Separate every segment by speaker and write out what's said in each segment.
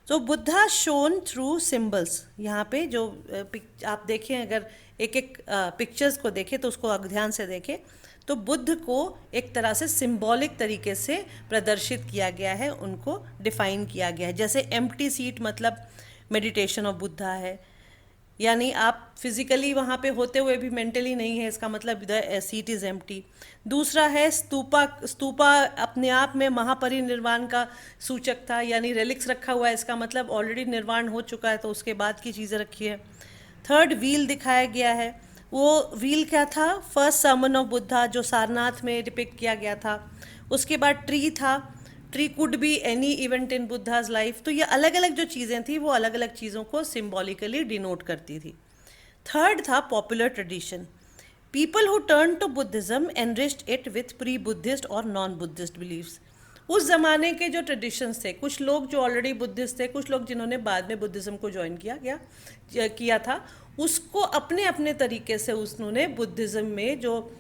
Speaker 1: तो Buddha shown through symbols, यहाँ पे जो आप देखें, अगर एक एक पिक्चर्स को देखें तो उसको ध्यान से देखें, तो बुद्ध को एक तरह से सिंबॉलिक तरीके से प्रदर्शित किया गया है, उनको डिफाइन किया गया है। जैसे एम्प्टी सीट मतलब मेडिटेशन ऑफ बुद्धा है, यानी आप फिजिकली वहाँ पे होते हुए भी मेंटली नहीं है, इसका मतलब द सीट इज एम्प्टी। दूसरा है स्तूपा, स्तूपा अपने आप में महापरिनिर्वाण का सूचक था, यानी रेलिक्स रखा हुआ है, इसका मतलब ऑलरेडी निर्वाण हो चुका है, तो उसके बाद की चीज़ें रखी है। थर्ड, व्हील दिखाया गया है। वो व्हील क्या था? फर्स्ट सर्मन ऑफ बुद्धा, जो सारनाथ में डिपिक्ट किया गया था। उसके बाद ट्री था, tree could be any event in Buddha's life. तो ये अलग अलग जो चीज़ें थी वो अलग अलग चीज़ों को सिम्बॉलिकली डिनोट करती थी। थर्ड था popular tradition. People who turn to Buddhism enriched it with pre Buddhist और नॉन बुद्धिस्ट बिलीव्स। उस जमाने के जो ट्रेडिशंस थे, कुछ लोग जो ऑलरेडी बुद्धिस्ट थे, कुछ लोग जिन्होंने बाद में बुद्धिज्म को ज्वाइन किया था, उसको अपने अपने तरीके से उन्होंने बुद्धिज्म में जो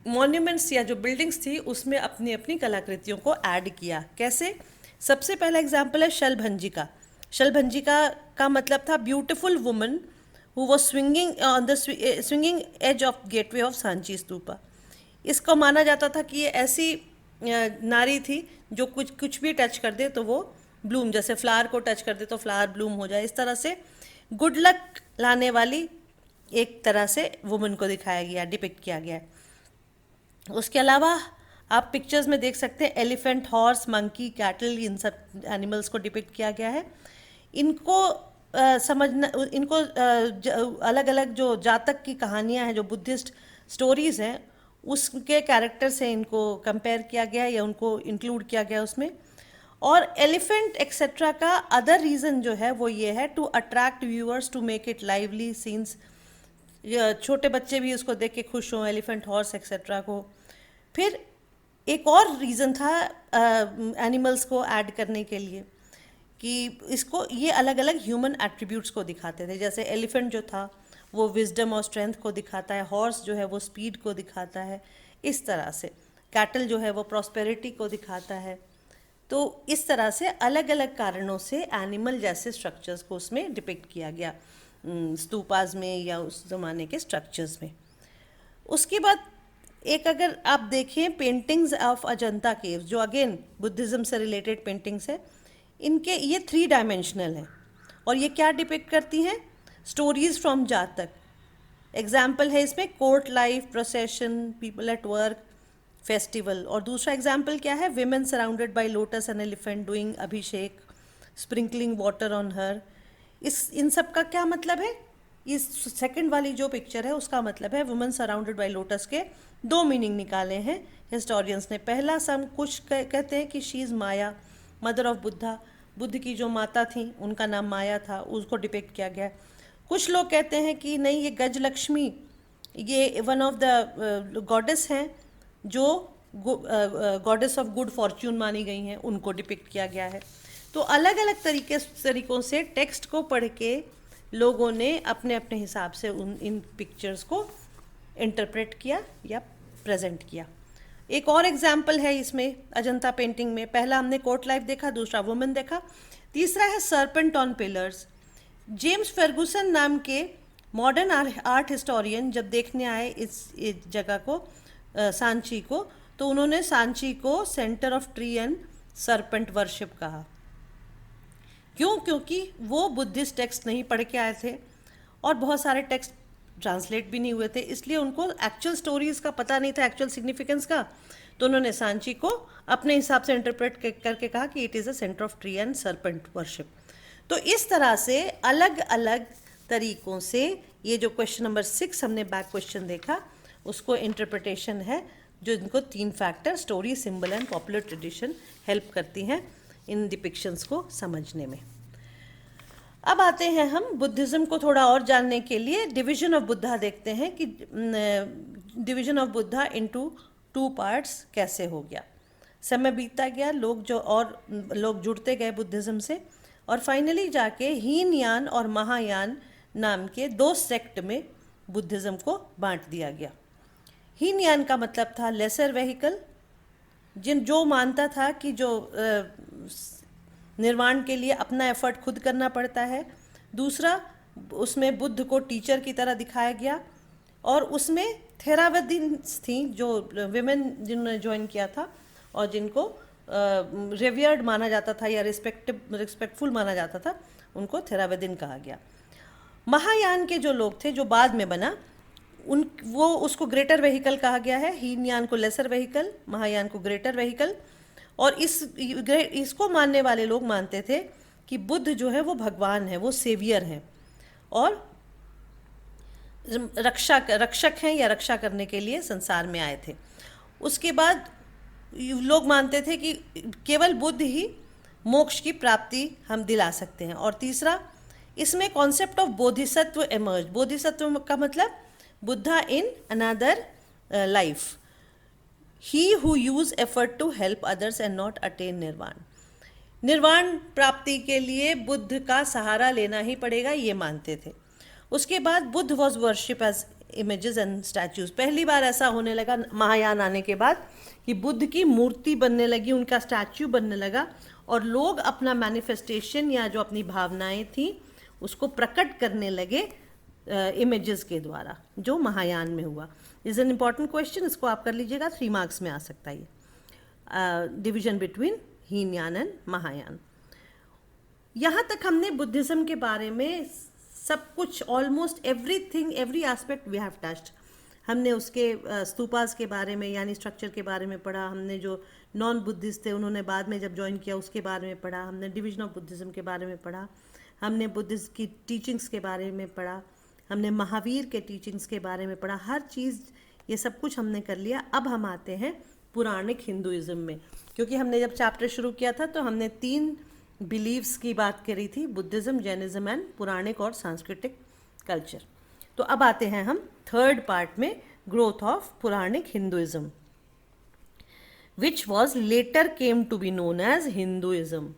Speaker 1: मॉन्यूमेंट्स या जो बिल्डिंग्स थी उसमें अपनी अपनी कलाकृतियों को ऐड किया। कैसे? सबसे पहला एग्जाम्पल है शलभंजिका। शलभंजिका का मतलब था beautiful woman who was swinging on the swinging edge of gateway of Sanchi stupa. इसको माना जाता था कि ये ऐसी नारी थी जो कुछ कुछ भी टच कर दे तो वो ब्लूम, जैसे फ्लावर को टच कर दे तो फ्लावर ब्लूम हो जाए, इस तरह से गुड लक लाने वाली एक तरह से वुमन को दिखाया गया, डिपिक्ट किया गया है। उसके अलावा आप पिक्चर्स में देख सकते हैं एलिफेंट, हॉर्स, मंकी, कैटल, इन सब एनिमल्स को डिपिक्ट किया गया है। इनको समझना, इनको अलग अलग जो जातक की कहानियां हैं, जो बुद्धिस्ट स्टोरीज हैं, उसके कैरेक्टर से इनको कंपेयर किया गया या उनको इंक्लूड किया गया उसमें। और एलिफेंट एक्सेट्रा का अदर रीज़न जो है वो ये है to attract viewers, to make it lively scenes, छोटे बच्चे भी उसको देख के खुश हों, एलिफेंट, हॉर्स एक्सेट्रा को। फिर एक और रीज़न था एनिमल्स को ऐड करने के लिए, कि इसको ये अलग अलग ह्यूमन एट्रीब्यूट्स को दिखाते थे। जैसे एलिफेंट जो था वो विजडम और स्ट्रेंथ को दिखाता है, हॉर्स जो है वो स्पीड को दिखाता है, इस तरह से कैटल जो है वो प्रॉस्पेरिटी को दिखाता है। तो इस तरह से अलग अलग कारणों से एनिमल जैसे स्ट्रक्चर्स को उसमें डिपिक्ट किया गया, स्तूपाज में या उस ज़माने के स्ट्रक्चर्स में। उसके बाद एक अगर आप देखें पेंटिंग्स ऑफ अजंता केव्स, जो अगेन बुद्धिज़्म से रिलेटेड पेंटिंग्स है, इनके ये 3 डायमेंशनल हैं और ये क्या डिपिक्ट करती हैं? स्टोरीज फ्रॉम जातक। एग्जाम्पल है इसमें court life, procession, people at work, festival. और दूसरा एग्जाम्पल क्या है? Women surrounded by lotus and elephant doing अभिषेक, स्प्रिंकलिंग वाटर ऑन हर। इन सब का क्या मतलब है? इस सेकंड वाली जो पिक्चर है उसका मतलब है वुमेन सराउंडेड बाय लोटस के 2 मीनिंग निकाले हैं हिस्टोरियंस ने। पहला, सम कुछ कहते हैं कि she is Maya, mother of Buddha, Buddha की जो माता थी उनका नाम माया था, उसको डिपिक्ट किया गया है। कुछ लोग कहते हैं कि नहीं, ये गजलक्ष्मी, ये वन ऑफ द गॉडेस हैं जो गॉडेस ऑफ गुड फॉर्च्यून मानी गई हैं, उनको डिपिक्ट किया गया है। तो अलग अलग तरीकों से टेक्स्ट को पढ़ के लोगों ने अपने अपने हिसाब से इन पिक्चर्स को इंटरप्रेट किया या प्रेजेंट किया। एक और एग्जाम्पल है इसमें अजंता पेंटिंग में। पहला हमने कोर्ट लाइफ देखा, दूसरा वुमेन देखा, तीसरा है serpent on pillars. James Fergusson नाम के मॉडर्न आर्ट हिस्टोरियन जब देखने आए इस जगह को, सांची को, तो उन्होंने सांची को centre of tree and serpent worship कहा। क्यों? क्योंकि वो बुद्धिस्ट टेक्स्ट नहीं पढ़ के आए थे और बहुत सारे टेक्स्ट ट्रांसलेट भी नहीं हुए थे, इसलिए उनको एक्चुअल स्टोरीज का पता नहीं था, एक्चुअल सिग्निफिकेंस का। तो उन्होंने सांची को अपने हिसाब से इंटरप्रेट करके कहा कि it is a centre of tree and serpent worship. तो इस तरह से अलग अलग तरीकों से ये जो क्वेश्चन नंबर 6 हमने बैक क्वेश्चन देखा, उसको इंटरप्रिटेशन है, जो इनको 3 factor story, symbol and popular tradition help करती हैं इन डिपिक्शंस को समझने में। अब आते हैं हम बुद्धिज़्म को थोड़ा और जानने के लिए डिवीजन ऑफ बुद्धा देखते हैं कि division of Buddha into 2 parts कैसे हो गया। समय बीतता गया, लोग जुड़ते गए बुद्धिज़्म से, और फाइनली जाके हीनयान और महायान नाम के 2 सेक्ट में बुद्धिज़्म को बांट दिया गया। हीनयान का मतलब था लेसर वेहिकल, जो मानता था कि जो निर्वाण के लिए अपना एफर्ट खुद करना पड़ता है। दूसरा, उसमें बुद्ध को टीचर की तरह दिखाया गया, और उसमें थेरावदिन्स थी जो विमेन जिन्होंने ज्वाइन किया था और जिनको रेवियर्ड माना जाता था या रिस्पेक्टफुल माना जाता था, उनको थेरावदिन कहा गया। महायान के जो लोग थे, जो बाद में बना, वो उसको ग्रेटर व्हीकल कहा गया है। हीनयान को लेसर व्हीकल, महायान को ग्रेटर व्हीकल। और इसको मानने वाले लोग मानते थे कि बुद्ध जो है वो भगवान है, वो सेवियर हैं और रक्षक हैं या रक्षा करने के लिए संसार में आए थे। उसके बाद लोग मानते थे कि केवल बुद्ध ही मोक्ष की प्राप्ति हम दिला सकते हैं। और तीसरा, इसमें कॉन्सेप्ट ऑफ बोधिसत्व एमर्ज। बोधिसत्व का मतलब Buddha in another life, he who use effort to help others and not attain nirvana. निर्वाण प्राप्ति के लिए बुद्ध का सहारा लेना ही पड़ेगा, ये मानते थे। उसके बाद Buddha was worship as images and statues. पहली बार ऐसा होने लगा महायान आने के बाद कि बुद्ध की मूर्ति बनने लगी, उनका स्टैचू बनने लगा, और लोग अपना मैनिफेस्टेशन या जो अपनी भावनाएं थी उसको प्रकट करने लगे इमेजेस के द्वारा, जो महायान में हुआ। इज एन इम्पॉर्टेंट क्वेश्चन, इसको आप कर लीजिएगा, 3 मार्क्स में आ सकता है ये। Division between Hinayana and Mahayana. यहाँ तक हमने बुद्धिज्म के बारे में सब कुछ, almost everything, every aspect we have touched. हमने उसके स्तूपास के बारे में यानी स्ट्रक्चर के बारे में पढ़ा, हमने जो नॉन बुद्धिस्ट थे उन्होंने बाद में जब ज्वाइन किया उसके बारे में पढ़ा, हमने डिवीजन ऑफ बुद्धिज्म के बारे में पढ़ा, हमने बुद्धिस्ट की टीचिंग्स के बारे में पढ़ा, हमने महावीर के टीचिंग्स के बारे में पढ़ा। हर चीज़, ये सब कुछ हमने कर लिया। अब हम आते हैं पुराणिक हिंदुइज्म में, क्योंकि हमने जब चैप्टर शुरू किया था तो हमने 3 बिलीव्स की बात करी थी, बुद्धिज्म, जैनिज्म एंड पुराणिक और सांस्कृतिक कल्चर। तो अब आते हैं हम 3rd पार्ट में, growth of Puranic Hinduism, which was later came to be known as Hinduism.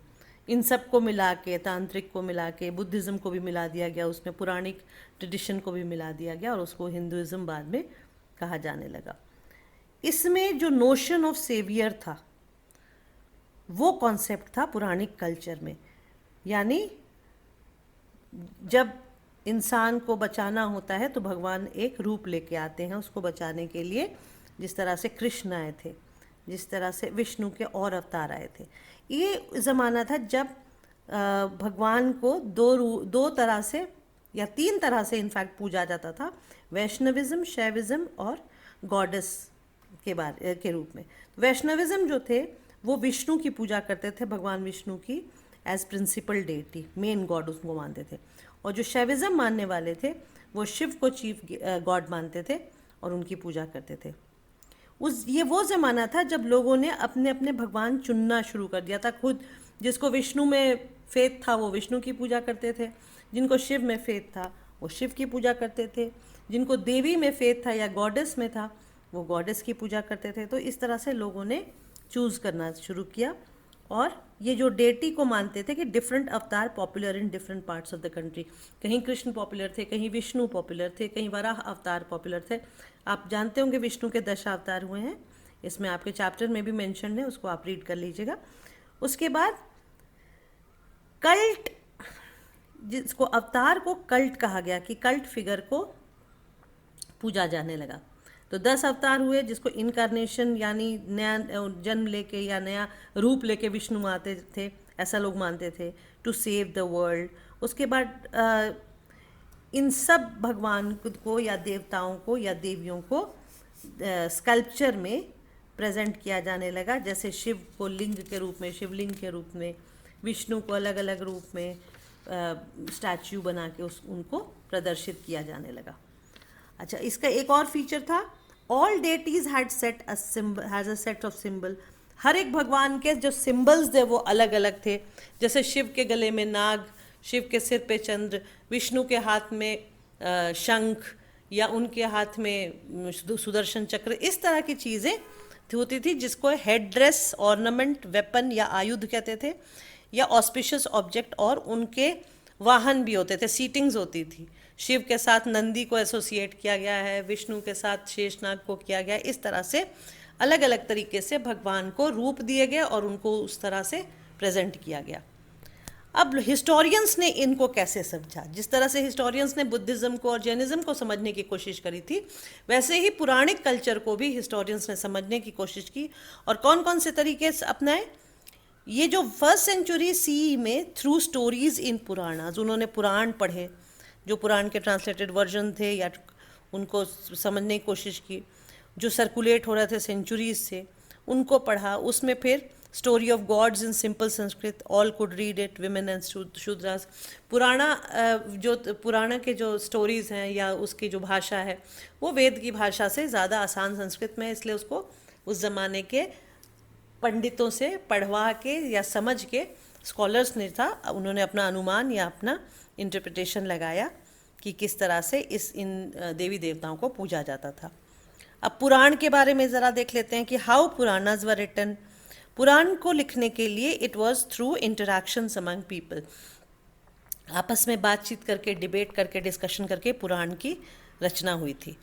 Speaker 1: इन सब को मिला के, तांत्रिक को मिला के, बुद्धिज्म को भी मिला दिया गया, उसमें पुराणिक ट्रेडिशन को भी मिला दिया गया और उसको हिंदुइज्म बाद में कहा जाने लगा। इसमें जो नोशन ऑफ सेवियर था वो कॉन्सेप्ट था पुराणिक कल्चर में, यानी जब इंसान को बचाना होता है तो भगवान एक रूप लेके आते हैं उसको बचाने के लिए। जिस तरह से कृष्ण आए थे, जिस तरह से विष्णु के और अवतार आए थे। ये ज़माना था जब भगवान को दो तरह से या 3 तरह से इनफैक्ट पूजा जाता था, वैष्णविज्म, शैविज्म और गॉडेस के रूप में। वैष्णविज्म जो थे वो विष्णु की पूजा करते थे, भगवान विष्णु की as principal deity, main god उसको मानते थे। और जो शैविज्म मानने वाले थे वो शिव को चीफ गॉड मानते थे और उनकी पूजा करते थे। ये वो ज़माना था जब लोगों ने अपने अपने भगवान चुनना शुरू कर दिया था खुद। जिसको विष्णु में फेथ था वो विष्णु की पूजा करते थे, जिनको शिव में फेथ था वो शिव की पूजा करते थे, जिनको देवी में फेथ था या गॉडेस में था वो गॉडेस की पूजा करते थे। तो इस तरह से लोगों ने चूज़ करना शुरू किया। और ये जो डेटी को मानते थे कि डिफरेंट अवतार popular in different parts of the country. कहीं कृष्ण पॉपुलर थे, कहीं विष्णु पॉपुलर थे, कहीं वराह अवतार पॉपुलर थे। आप जानते होंगे विष्णु के 10 अवतार हुए हैं, इसमें आपके चैप्टर में भी मेंशन है, उसको आप रीड कर लीजिएगा। उसके बाद कल्ट, जिसको अवतार को कल्ट कहा गया कि कल्ट फिगर को पूजा जाने लगा। तो 10 अवतार हुए जिसको इनकारनेशन यानी नया जन्म लेके या नया रूप लेके विष्णु आते थे, ऐसा लोग मानते थे, टू सेव द वर्ल्ड। उसके बाद इन सब भगवान को या देवताओं को या देवियों को स्कल्पचर में प्रेजेंट किया जाने लगा। जैसे शिव को लिंग के रूप में, शिवलिंग के रूप में, विष्णु को अलग अलग रूप में स्टैच्यू बना के उनको प्रदर्शित किया जाने लगा। अच्छा, इसका एक और फीचर था, all deities had set a symbol, has a set of symbol. हर एक भगवान के जो सिंबल्स थे वो अलग अलग थे। जैसे शिव के गले में नाग, शिव के सिर पे चंद्र, विष्णु के हाथ में शंख या उनके हाथ में सुदर्शन चक्र, इस तरह की चीज़ें होती थी जिसको हेड ड्रेस, ऑर्नामेंट, वेपन या आयुध कहते थे, या ऑस्पिशियस ऑब्जेक्ट। और उनके वाहन भी होते थे, सीटिंग्स होती थी। शिव के साथ नंदी को एसोसिएट किया गया है, विष्णु के साथ शेषनाग को किया गया। इस तरह से अलग अलग तरीके से भगवान को रूप दिए गए और उनको उस तरह से प्रेजेंट किया गया। अब हिस्टोरियंस ने इनको कैसे समझा? जिस तरह से हिस्टोरियंस ने बुद्धिज़्म को और जैनिज़्म को समझने की कोशिश करी थी, वैसे ही पुराणिक कल्चर को भी हिस्टोरियंस ने समझने की कोशिश की। और कौन कौन से तरीके अपनाए? ये जो फर्स्ट सेंचुरी सी में थ्रू स्टोरीज इन पुराणाज, उन्होंने पुराण पढ़े, जो पुराण के ट्रांसलेटेड वर्जन थे या उनको समझने की कोशिश की, जो सर्कुलेट हो रहे थे सेंचुरीज से, उनको पढ़ा। उसमें फिर story of gods in simple Sanskrit, all could read it, women and Shudras. पुराना के जो स्टोरीज हैं या उसकी जो भाषा है वो वेद की भाषा से ज़्यादा आसान संस्कृत में है, इसलिए उसको उस ज़माने के पंडितों से पढ़वा के या समझ के, स्कॉलर्स ने था, उन्होंने अपना अनुमान या अपना इंटरप्रिटेशन लगाया कि किस तरह से इन देवी देवताओं को पूजा जाता था। अब पुराण के बारे में ज़रा देख लेते हैं कि हाउ पुराणाज वर रिटन। पुराण को लिखने के लिए it was through interactions among people, आपस में बातचीत करके, डिबेट करके, डिस्कशन करके पुराण की रचना हुई थी।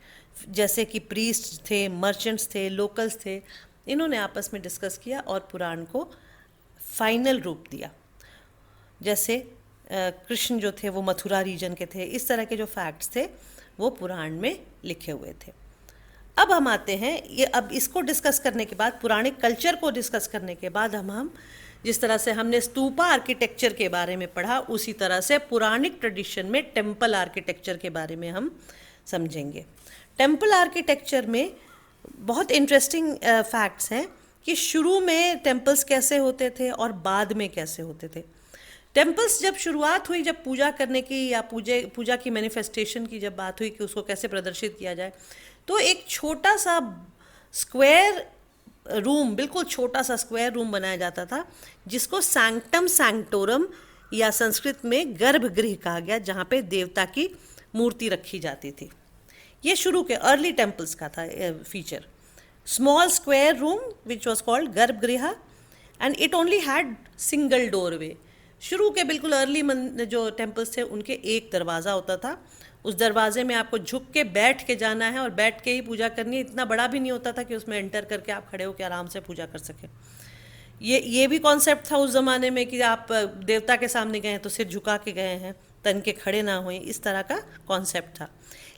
Speaker 1: जैसे कि प्रीस्ट थे, मर्चेंट्स थे, लोकल्स थे, इन्होंने आपस में डिस्कस किया और पुराण को फाइनल रूप दिया। जैसे कृष्ण जो थे वो मथुरा रीजन के थे, इस तरह के जो फैक्ट्स थे वो पुराण में लिखे हुए थे। अब हम आते हैं ये, अब इसको डिस्कस करने के बाद, पुराणिक कल्चर को डिस्कस करने के बाद हम जिस तरह से हमने स्तूपा आर्किटेक्चर के बारे में पढ़ा, उसी तरह से पुराणिक ट्रेडिशन में टेम्पल आर्किटेक्चर के बारे में हम समझेंगे। टेम्पल आर्किटेक्चर में बहुत इंटरेस्टिंग फैक्ट्स हैं कि शुरू में टेम्पल्स कैसे होते थे और बाद में कैसे होते थे। टेम्पल्स जब शुरुआत हुई, जब पूजा करने की या पूजा की मैनिफेस्टेशन की जब बात हुई कि उसको कैसे प्रदर्शित किया जाए, तो एक छोटा सा स्क्वायर रूम, बिल्कुल छोटा सा स्क्वायर रूम बनाया जाता था, जिसको सैंक्टम सैंक्टोरम या संस्कृत में गर्भगृह कहा गया, जहाँ पे देवता की मूर्ति रखी जाती थी। ये शुरू के अर्ली टेम्पल्स का था feature. Small square room which was called garbhagriha and it only had single doorway. शुरू के बिल्कुल अर्ली जो टेम्पल्स थे उनके एक दरवाज़ा होता था, उस दरवाजे में आपको झुक के बैठ के जाना है और बैठ के ही पूजा करनी है। इतना बड़ा भी नहीं होता था कि उसमें एंटर करके आप खड़े होकर आराम से पूजा कर सकें। ये भी कॉन्सेप्ट था उस ज़माने में कि आप देवता के सामने गए हैं तो सिर झुका के गए हैं, तन के खड़े ना हुए, इस तरह का कॉन्सेप्ट था।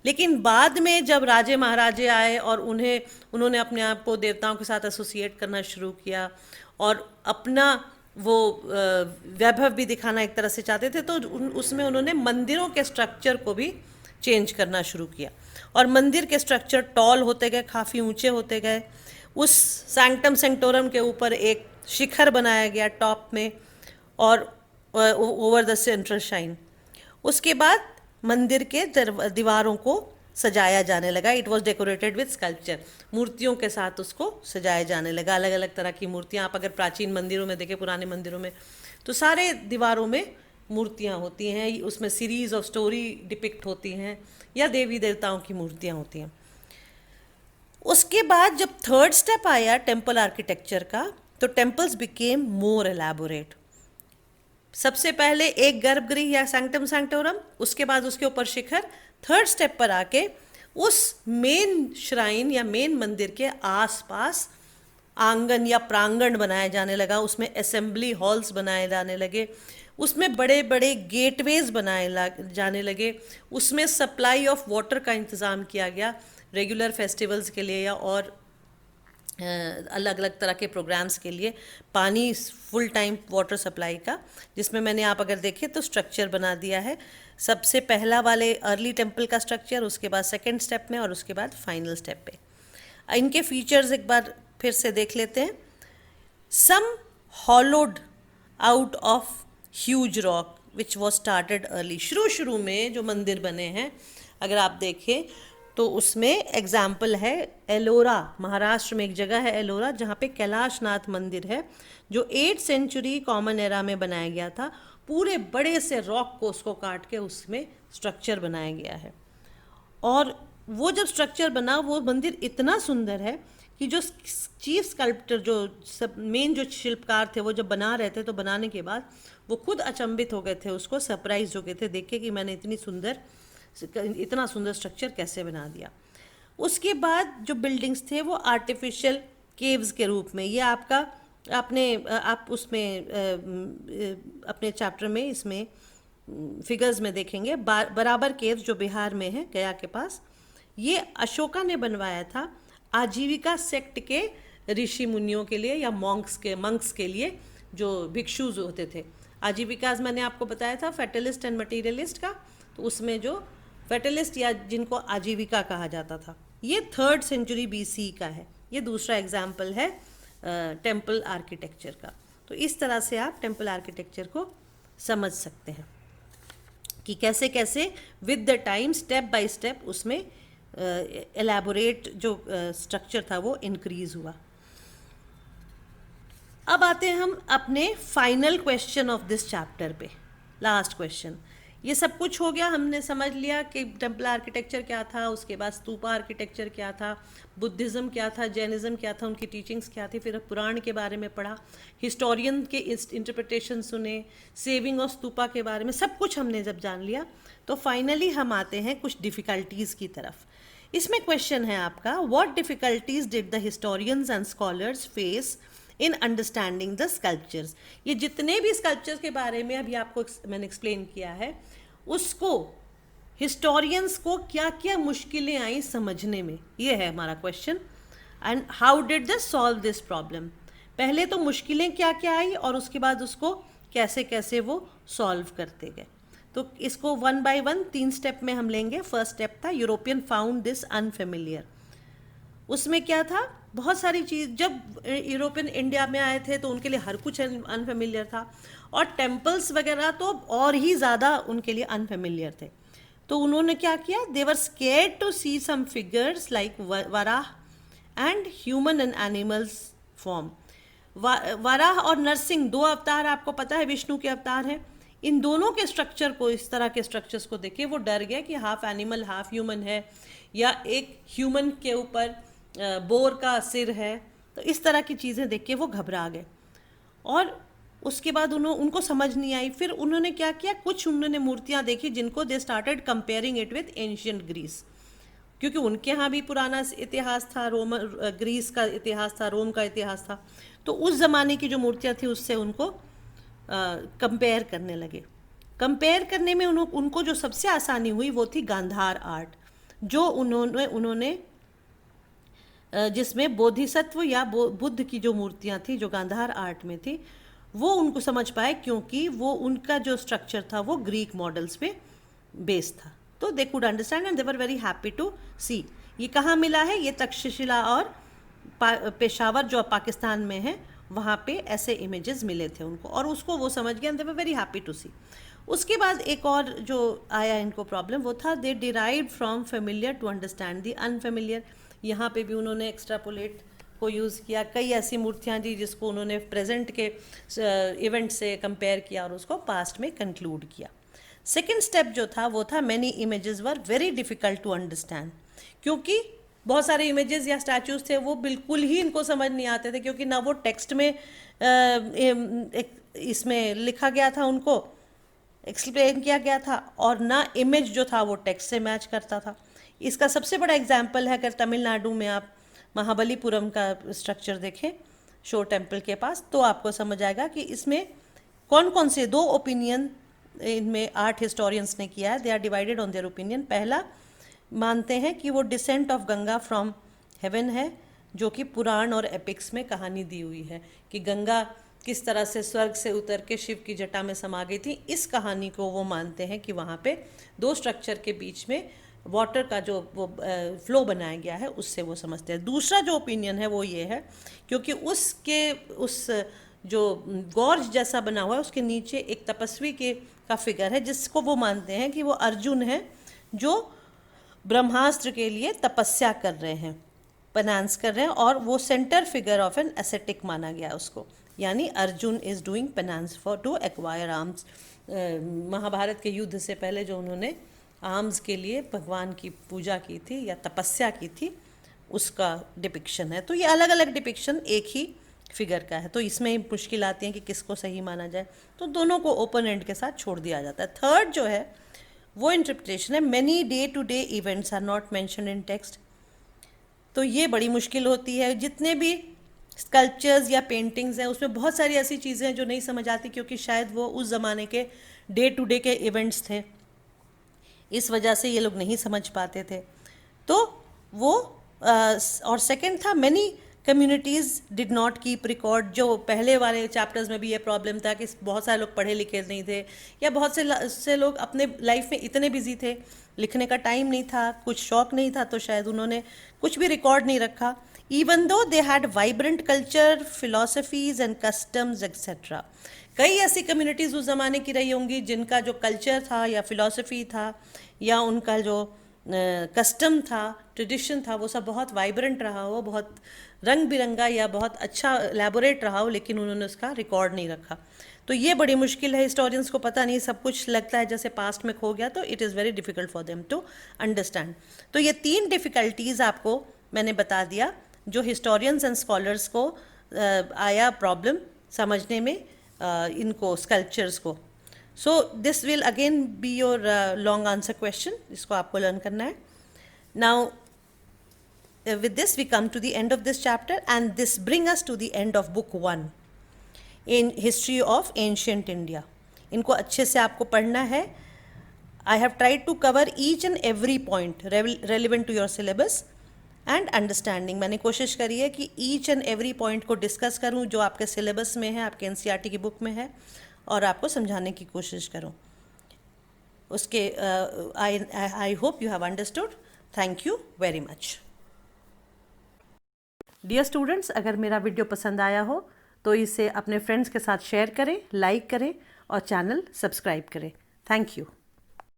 Speaker 1: लेकिन बाद में जब राजे महाराजे आए और उन्होंने अपने आप को देवताओं के साथ एसोसिएट करना शुरू किया और अपना वो वैभव भी दिखाना एक तरह से चाहते थे, तो उसमें उन्होंने मंदिरों के स्ट्रक्चर को भी चेंज करना शुरू किया और मंदिर के स्ट्रक्चर टॉल होते गए, काफ़ी ऊंचे होते गए। उस सैंक्टम सेंक्टोरम के ऊपर एक शिखर बनाया गया टॉप में और ओवर द सेंट्रल शाइन। उसके बाद मंदिर के दीवारों को सजाया जाने लगा। It was decorated with sculpture, मूर्तियों के साथ उसको सजाया जाने लगा। अलग अलग तरह की मूर्तियाँ, आप अगर प्राचीन मंदिरों में देखें, पुराने मंदिरों में, तो सारे दीवारों में मूर्तियाँ होती हैं, उसमें सीरीज ऑफ स्टोरी डिपिक्ट होती हैं या देवी देवताओं की मूर्तियाँ होती हैं। उसके बाद जब थर्ड स्टेप आया टेम्पल आर्किटेक्चर का, तो टेम्पल्स बिकेम मोर एलैबोरेट। सबसे पहले एक गर्भगृह या सैंक्टम सैंक्टोरम, उसके बाद उसके ऊपर शिखर। थर्ड स्टेप पर आके उस मेन श्राइन या मेन मंदिर के आसपास आंगन या प्रांगण बनाया जाने लगा, उसमें असेंबली हॉल्स बनाए जाने लगे, उसमें बड़े बड़े गेटवेज बनाए जाने लगे, उसमें सप्लाई ऑफ वाटर का इंतज़ाम किया गया रेगुलर फेस्टिवल्स के लिए या और अलग अलग तरह के प्रोग्राम्स के लिए, पानी फुल टाइम वाटर सप्लाई का, जिसमें मैंने आप अगर देखें तो स्ट्रक्चर बना दिया है। सबसे पहला वाले अर्ली टेम्पल का स्ट्रक्चर, उसके बाद सेकंड स्टेप में और उसके बाद फाइनल स्टेप पे। इनके फीचर्स एक बार फिर से देख लेते हैं। Some hollowed out of huge rock which was started early. शुरू में जो मंदिर बने हैं अगर आप देखें तो उसमें एग्जाम्पल है एलोरा, महाराष्ट्र में एक जगह है एलोरा, जहाँ पे कैलाशनाथ मंदिर है, जो 8th सेंचुरी कॉमन एरा में बनाया गया था। पूरे बड़े से रॉक को उसको काट के उसमें स्ट्रक्चर बनाया गया है और वो जब स्ट्रक्चर बना, वो मंदिर इतना सुंदर है कि जो चीफ स्कल्प्टर, जो सब मेन जो शिल्पकार थे, वो जब बना रहे थे तो बनाने के बाद वो खुद अचंभित हो गए थे, उसको सरप्राइज हो गए थे देख के कि मैंने इतना सुंदर स्ट्रक्चर कैसे बना दिया। उसके बाद जो बिल्डिंग्स थे वो आर्टिफिशियल केव्स के रूप में, ये आपका आप उसमें अपने चैप्टर में इसमें फिगर्स में देखेंगे बराबर केव्स जो बिहार में है गया के पास, ये अशोका ने बनवाया था आजीविका सेक्ट के ऋषि मुनियों के लिए या मंक्स के लिए जो भिक्षुज होते थे। आजीविकाज मैंने आपको बताया था फेटलिस्ट एंड मटीरियलिस्ट का, तो उसमें जो फेटलिस्ट या जिनको आजीविका कहा जाता था, ये 3rd सेंचुरी BC का है। ये दूसरा एग्जाम्पल है टेम्पल आर्किटेक्चर का। तो इस तरह से आप टेम्पल आर्किटेक्चर को समझ सकते हैं कि कैसे कैसे with the time step by step उसमें एलैबोरेट जो स्ट्रक्चर था वो इंक्रीज हुआ। अब आते हैं हम अपने final question of this chapter पे, लास्ट क्वेश्चन। ये सब कुछ हो गया, हमने समझ लिया कि टेम्पल आर्किटेक्चर क्या था, उसके बाद स्तूपा आर्किटेक्चर क्या था, बुद्धिज़्म क्या था, जैनिज़्म क्या था, उनकी टीचिंग्स क्या थी, फिर पुराण के बारे में पढ़ा, हिस्टोरियन के इंटरप्रिटेशन सुने, सेविंग ऑफ स्तूपा के बारे में, सब कुछ हमने जब जान लिया तो फाइनली हम आते हैं कुछ डिफ़िकल्टीज़ की तरफ। इसमें क्वेश्चन है आपका, what difficulties did the historians and scholars face in understanding the sculptures. ये जितने भी स्कल्पचर्स के बारे में अभी आपको मैंने एक्सप्लेन किया है, उसको हिस्टोरियंस को क्या क्या मुश्किलें आई समझने में, ये है हमारा question. And how did they solve this problem. पहले तो मुश्किलें क्या क्या आई और उसके बाद उसको कैसे कैसे वो सॉल्व करते गए। तो इसको 1 by 1 3 स्टेप में हम लेंगे। फर्स्ट स्टेप था यूरोपियन फाउंड दिस अनफेमिलियर। उसमें क्या था, बहुत सारी चीज़, जब यूरोपियन इंडिया में आए थे तो उनके लिए हर कुछ अनफेमिलियर था, और टेम्पल्स वगैरह तो और ही ज़्यादा उनके लिए अनफेमिलियर थे। तो उन्होंने क्या किया, they were scared to see some figures like Varaha and human and animals form. Varaha और नरसिंह 2 अवतार आपको पता है विष्णु के अवतार हैं। इन दोनों के स्ट्रक्चर को, इस तरह के स्ट्रक्चर्स को देखे वो डर गए कि हाफ एनिमल हाफ ह्यूमन है, या एक ह्यूमन के ऊपर बोर का सिर है। तो इस तरह की चीज़ें देख के वो घबरा गए और उसके बाद उनको समझ नहीं आई। फिर उन्होंने क्या किया, कुछ उन्होंने मूर्तियाँ देखी जिनको they started comparing it with ancient Greece, क्योंकि उनके यहाँ भी पुराना इतिहास था, ग्रीस का इतिहास था, रोम का इतिहास था। तो उस ज़माने की जो मूर्तियाँ थी उससे उनको कंपेयर करने लगे। कंपेयर करने में उनको जो सबसे आसानी हुई वो थी गांधार आर्ट, जो उन्होंने जिसमें बोधिसत्व या बुद्ध की जो मूर्तियाँ थी जो गांधार आर्ट में थी, वो उनको समझ पाए, क्योंकि वो उनका जो स्ट्रक्चर था वो ग्रीक मॉडल्स पे बेस्ड था। तो they could understand and they were very happy to see. ये कहाँ मिला है, ये तक्षशिला और पेशावर जो पाकिस्तान में है, वहाँ पे ऐसे इमेजेस मिले थे उनको, और उसको वो समझ गए and they were very happy to see. उसके बाद एक और जो आया इनको प्रॉब्लम, वो था they derived from familiar to understand the unfamiliar. यहाँ पे भी उन्होंने एक्स्ट्रापोलेट को यूज़ किया। कई ऐसी मूर्तियाँ थी जिसको उन्होंने प्रेजेंट के इवेंट से कंपेयर किया और उसको पास्ट में कंक्लूड किया। सेकेंड स्टेप जो था वो था many images were very difficult to understand, क्योंकि बहुत सारे इमेजेस या स्टैचूज थे वो बिल्कुल ही इनको समझ नहीं आते थे, क्योंकि ना वो टेक्स्ट में इसमें लिखा गया था, उनको एक्सप्लेन किया गया था, और ना इमेज जो था वो टेक्स्ट से मैच करता था। इसका सबसे बड़ा एग्जाम्पल है, अगर तमिलनाडु में आप महाबलीपुरम का स्ट्रक्चर देखें शो टेम्पल के पास, तो आपको समझ आएगा कि इसमें कौन कौन से 2 ओपिनियन इनमें आर्ट हिस्टोरियंस ने किया है। They are divided on their opinion. पहला मानते हैं कि वो descent of Ganga from heaven है, जो कि पुराण और एपिक्स में कहानी दी हुई है कि गंगा किस तरह से स्वर्ग से उतर के शिव की जटा में समा गई थी। इस कहानी को वो मानते हैं कि वहाँ पे 2 स्ट्रक्चर के बीच में वाटर का जो वो फ्लो बनाया गया है उससे वो समझते हैं। दूसरा जो ओपिनियन है वो ये है, क्योंकि उस जो गॉर्ज जैसा बना हुआ है उसके नीचे एक तपस्वी का फिगर है, जिसको वो मानते हैं कि वो अर्जुन है, जो ब्रह्मास्त्र के लिए तपस्या कर रहे हैं, पेनांस कर रहे हैं, और वो centre figure of an ascetic माना गया उसको, यानी Arjun is doing penance for to acquire arms. Mahabharata के युद्ध से पहले जो उन्होंने आर्म्स के लिए भगवान की पूजा की थी या तपस्या की थी, उसका डिपिक्शन है। तो ये अलग अलग डिपिक्शन एक ही फिगर का है, तो इसमें मुश्किल आती है कि किसको सही माना जाए, तो दोनों को ओपन एंड के साथ छोड़ दिया जाता है। थर्ड जो है वो इंटरप्रिटेशन है, many day to day events are not mentioned in text. तो ये बड़ी मुश्किल होती है। जितने भी स्कल्पचर्स या पेंटिंग्स हैं, उसमें बहुत सारी ऐसी चीज़ें हैं जो नहीं समझ आती, क्योंकि शायद वो उस ज़माने के डे टू डे के इवेंट्स थे, इस वजह से ये लोग नहीं समझ पाते थे। तो वो और सेकंड था, many communities did not keep record. जो पहले वाले चैप्टर्स में भी ये प्रॉब्लम था कि बहुत सारे लोग पढ़े लिखे नहीं थे, या बहुत से लोग अपने लाइफ में इतने बिजी थे, लिखने का टाइम नहीं था, कुछ शौक नहीं था, तो शायद उन्होंने कुछ भी रिकॉर्ड नहीं रखा। Even though they had vibrant culture, philosophies and customs etcetera. कई ऐसी कम्युनिटीज़ उस ज़माने की रही होंगी जिनका जो कल्चर था या फिलॉसफी था या उनका जो कस्टम था, ट्रेडिशन था, वो सब बहुत वाइब्रेंट रहा हो, बहुत रंग बिरंगा या बहुत अच्छा एलैबोरेट रहा हो, लेकिन उन्होंने उसका रिकॉर्ड नहीं रखा। तो ये बड़ी मुश्किल है, हिस्टोरियंस को पता नहीं, सब कुछ लगता है जैसे पास्ट में खो गया, तो it is very difficult for them to understand. तो ये 3 डिफ़िकल्टीज़ आपको मैंने बता दिया जो हिस्टोरियंस एंड स्कॉलर्स को आया प्रॉब्लम समझने में, इनको स्कल्पचर्स को। So this will again be your long answer question, इसको आपको लर्न करना है। Now with this we come to the end of this chapter, and this bring us to the end of book 1 in history of ancient India. इनको अच्छे से आपको पढ़ना है। I have tried to cover each and every point relevant to your syllabus and understanding. मैंने कोशिश करी है कि each and every point को डिस्कस करूं जो आपके सिलेबस में है, आपके NCERT की बुक में है, और आपको समझाने की कोशिश करूं। उसके I hope you have understood. Thank you very much. Dear students, अगर मेरा वीडियो पसंद आया हो तो इसे अपने फ्रेंड्स के साथ शेयर करें, लाइक करें और चैनल सब्सक्राइब करें। Thank you.